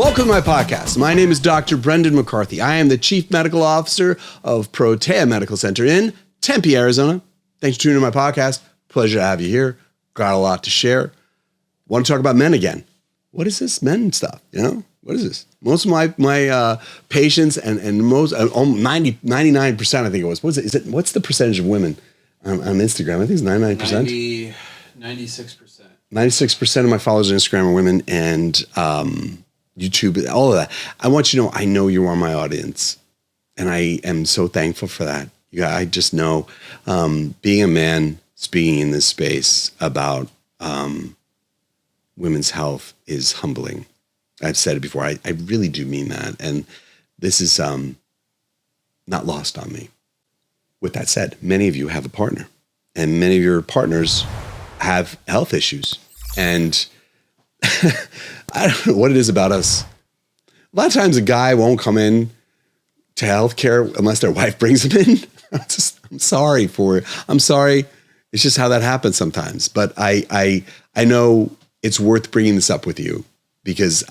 Welcome to my podcast. My name is Dr. Brendan McCarthy. I am the Chief Medical Officer of Protea Medical Center in Tempe, Arizona. Thanks for tuning in to my podcast. Pleasure to have you here. Got a lot to share. Want to talk about men again. What is this men stuff? You know, what is this? Most of my patients and most 99%, I think it was. What's the percentage of women on Instagram? I think it's 99%. 96%. 96% of my followers on Instagram are women, and YouTube, all of that. I want you to know, I know you are my audience, and I am so thankful for that. I just know being a man speaking in this space about women's health is humbling. I've said it before. I really do mean that. And this is not lost on me. With that said, many of you have a partner, and many of your partners have health issues. And I don't know what it is about us. A lot of times a guy won't come in to healthcare unless their wife brings him in. I'm sorry. It's just how that happens sometimes. But I know it's worth bringing this up with you because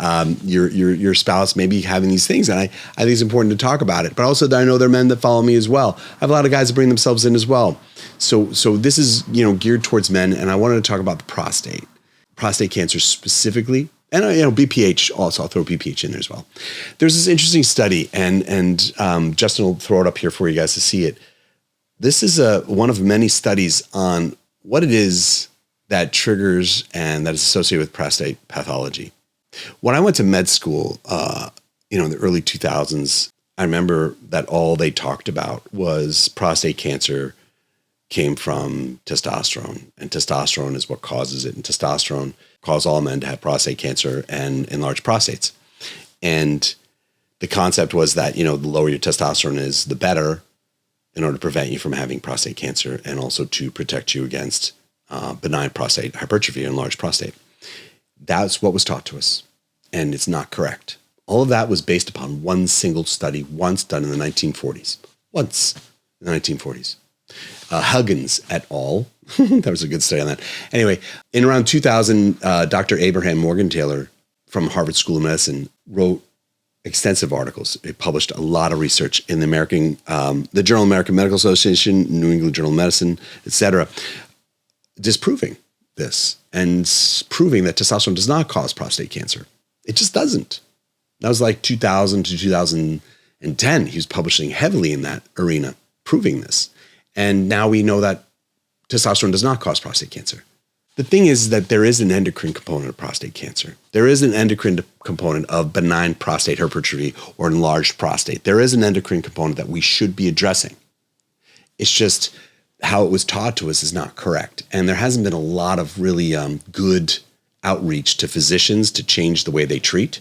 your spouse may be having these things. And I think it's important to talk about it. But also I know there are men that follow me as well. I have a lot of guys that bring themselves in as well. So this is, geared towards men. And I wanted to talk about the prostate cancer specifically. And, BPH also, I'll throw BPH in there as well. There's this interesting study, and Justin will throw it up here for you guys to see it. This is one of many studies on what it is that triggers and that is associated with prostate pathology. When I went to med school, in the early 2000s, I remember that all they talked about was prostate cancer came from testosterone, and testosterone is what causes it. And testosterone causes all men to have prostate cancer and enlarged prostates. And the concept was that, the lower your testosterone is, the better, in order to prevent you from having prostate cancer and also to protect you against benign prostate hypertrophy and enlarged prostate. That's what was taught to us. And it's not correct. All of that was based upon one single study once done in the 1940s. Huggins et al. That was a good study on that. Anyway, in around 2000, Dr. Abraham Morgentaler from Harvard School of Medicine wrote extensive articles. It published a lot of research in the Journal of American Medical Association, New England Journal of Medicine, etc., disproving this and proving that testosterone does not cause prostate cancer. It just doesn't. That was like 2000 to 2010. He was publishing heavily in that arena, proving this. And now we know that testosterone does not cause prostate cancer. The thing is that there is an endocrine component of prostate cancer. There is an endocrine component of benign prostate hypertrophy or enlarged prostate. There is an endocrine component that we should be addressing. It's just how it was taught to us is not correct. And there hasn't been a lot of really good outreach to physicians to change the way they treat.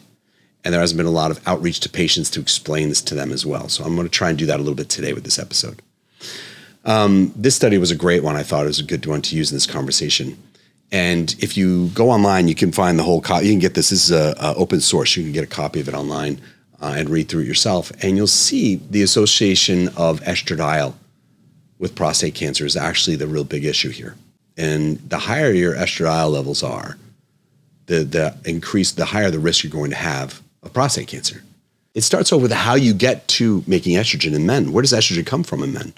And there hasn't been a lot of outreach to patients to explain this to them as well. So I'm going to try and do that a little bit today with this episode. This study was a great one. I thought it was a good one to use in this conversation. And if you go online, you can find the whole copy. You can get this. This is open source. You can get a copy of it online and read through it yourself. And you'll see the association of estradiol with prostate cancer is actually the real big issue here. And the higher your estradiol levels are, the higher the risk you're going to have of prostate cancer. It starts over with how you get to making estrogen in men. Where does estrogen come from in men?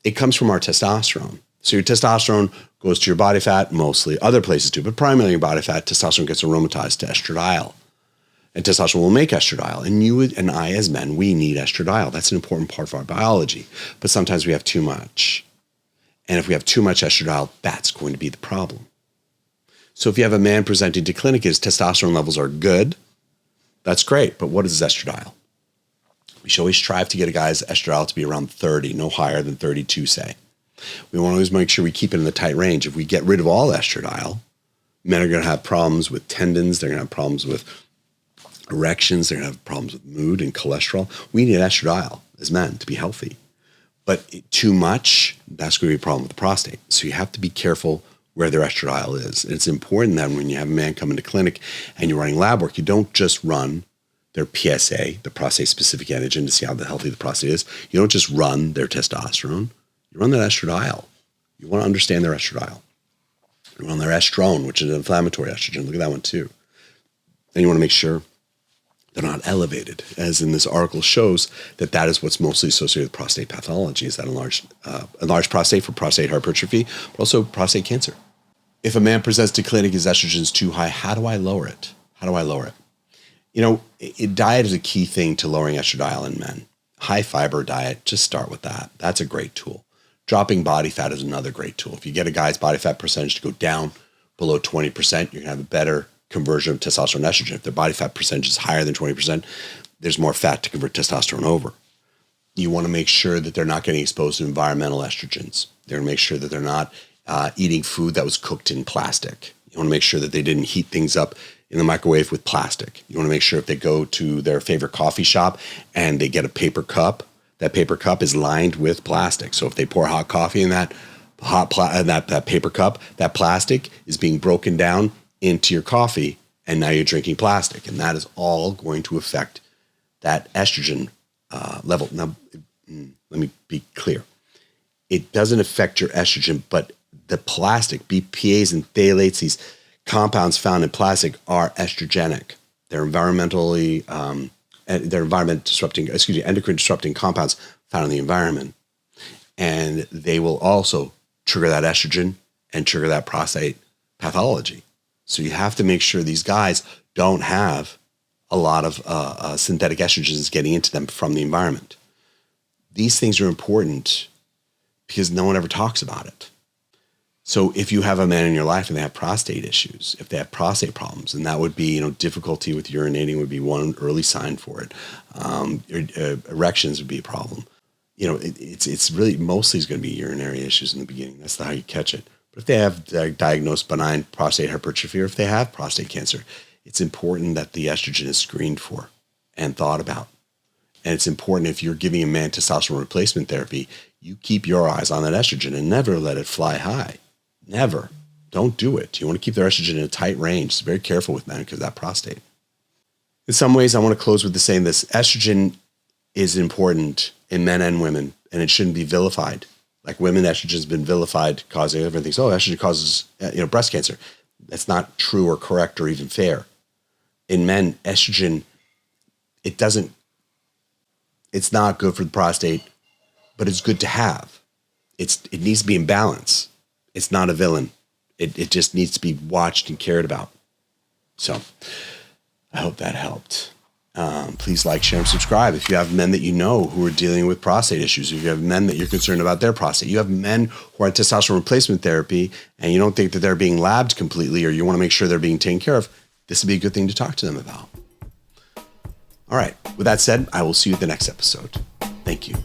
It comes from our testosterone. So your testosterone goes to your body fat, mostly other places too, but primarily your body fat. Testosterone gets aromatized to estradiol, and testosterone will make estradiol. And you and I, as men, we need estradiol. That's an important part of our biology. But sometimes we have too much, and if we have too much estradiol, that's going to be the problem. So if you have a man presenting to clinic, his testosterone levels are good, that's great. But what is estradiol? We should always strive to get a guy's estradiol to be around 30, no higher than 32, say. We want to always make sure we keep it in the tight range. If we get rid of all estradiol, men are going to have problems with tendons. They're going to have problems with erections. They're going to have problems with mood and cholesterol. We need estradiol as men to be healthy. But too much, that's going to be a problem with the prostate. So you have to be careful where their estradiol is. And it's important that when you have a man come into clinic and you're running lab work, you don't just run their PSA, the prostate-specific antigen, to see how healthy the prostate is. You don't just run their testosterone. You run their estradiol. You want to understand their estradiol. You run their estrone, which is an inflammatory estrogen. Look at that one too. Then you want to make sure They're not elevated, as in this article shows that is what's mostly associated with prostate pathology, is that enlarged prostate for prostate hypertrophy, but also prostate cancer. If a man presents to clinic his estrogen is too high, how do I lower it? Diet is a key thing to lowering estradiol in men. High fiber diet, just start with that. That's a great tool. Dropping body fat is another great tool. If you get a guy's body fat percentage to go down below 20%, you're going to have a better conversion of testosterone and estrogen. If their body fat percentage is higher than 20%, there's more fat to convert testosterone over. You want to make sure that they're not getting exposed to environmental estrogens. They're going to make sure that they're not eating food that was cooked in plastic. You want to make sure that they didn't heat things up in the microwave with plastic. You want to make sure if they go to their favorite coffee shop and they get a paper cup, that paper cup is lined with plastic. So if they pour hot coffee in that that paper cup, that plastic is being broken down into your coffee, and now you're drinking plastic, and that is all going to affect that estrogen level. Now, let me be clear. It doesn't affect your estrogen, but the plastic, BPAs and phthalates, these compounds found in plastic are estrogenic. They're endocrine disrupting compounds found in the environment. And they will also trigger that estrogen and trigger that prostate pathology. So you have to make sure these guys don't have a lot of synthetic estrogens getting into them from the environment. These things are important because no one ever talks about it. So if you have a man in your life and they have prostate issues, if they have prostate problems, and that would be, difficulty with urinating would be one early sign for it. Erections would be a problem. It's really mostly is going to be urinary issues in the beginning. That's how you catch it. But if they have diagnosed benign prostate hypertrophy, or if they have prostate cancer, it's important that the estrogen is screened for and thought about. And it's important, if you're giving a man testosterone replacement therapy, you keep your eyes on that estrogen and never let it fly high. Never. Don't do it. You want to keep their estrogen in a tight range. So very careful with men because of that prostate. In some ways, I want to close with saying this. Estrogen is important in men and women, and it shouldn't be vilified. Like women, estrogen has been vilified, causing everyone thinks, estrogen causes breast cancer. That's not true or correct or even fair. In men, estrogen, it's not good for the prostate, but it's good to have. It needs to be in balance. It's not a villain. It just needs to be watched and cared about. So I hope that helped. Please like, share, and subscribe. If you have men that you know who are dealing with prostate issues, if you have men that you're concerned about their prostate, you have men who are on testosterone replacement therapy and you don't think that they're being labbed completely, or you want to make sure they're being taken care of, this would be a good thing to talk to them about. All right. With that said, I will see you at the next episode. Thank you.